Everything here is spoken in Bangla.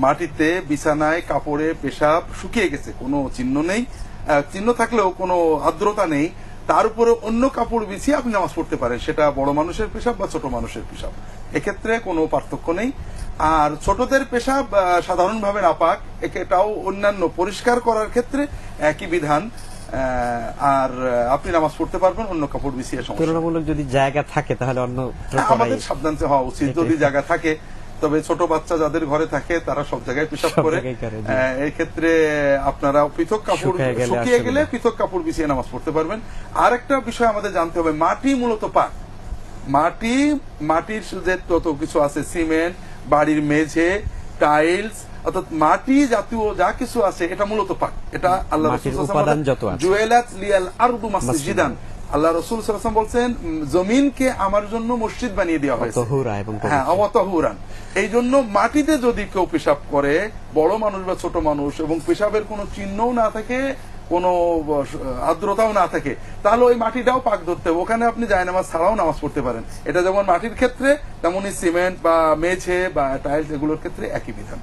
মাটিতে, বিছানায়, কাপড়ে পেশাব শুকিয়ে গেছে, কোনো চিহ্ন নেই, চিহ্ন থাকলেও কোনো আর্দ্রতা নেই, তার উপরে অন্য কাপড় বিছিয়ে আপনি নামাজ পড়তে পারেন, সেটা বড় মানুষের পেশাব বা ছোট মানুষের পেশাব, এক্ষেত্রে কোনো পার্থক্য নেই। আর ছোটদের পেশাব সাধারণভাবে নাপাক, এটাও অন্যান্য পরিষ্কার করার ক্ষেত্রে একই বিধান। আর আপনি নামাজ পড়তে পারবেন অন্য কাপড় বিছিয়ে। তুলনামূলক যদি জায়গা থাকে তাহলে অন্য আমাদের সাবধান হওয়া উচিত। যদি জায়গা থাকে, তবে ছোট বাচ্চা যাদের ঘরে থাকে তারা সব জায়গায় পেশাব করে, এই ক্ষেত্রে আপনারা পৃথক কাপড় শুকিয়ে গেলে পৃথক কাপড় বিছিয়ে নামাজ পড়তে পারবেন। আর একটা বিষয় আমাদের জানতে হবে, মাটি মূলত পাক। মাটির যে তত কিছু আছে, সিমেন্ট, বাড়ির মেঝে, টাইলস, অর্থাৎ মাটি জাতীয় যা কিছু আছে এটা মূলত পাক। এটা আল্লাহ রাসূল জুয়েলাত লিয়াল আরদু মাসজিদান, আল্লাহ রাসূল সাল্লাল্লাহু আলাইহি ওয়াসাল্লাম বলছেন জমিনকে আমার জন্য মসজিদ বানিয়ে দেওয়া হয়েছে, হ্যাঁ, অতহুরান। এই জন্য মাটিতে যদি কেউ পেশাব করে, বড় মানুষ বা ছোট মানুষ, এবং পেশাবের কোনো চিহ্নও না থাকে, কোনো আর্দ্রতাও না থাকে, তাহলে ওই মাটিটাও পাক ধরতে হবে, ওখানে আপনি জায়নামাজ ছাড়াও নামাজ পড়তে পারেন। এটা যেমন মাটির ক্ষেত্রে, তেমনি সিমেন্ট বা মেঝে বা টাইলস এগুলোর ক্ষেত্রে একই বিধান।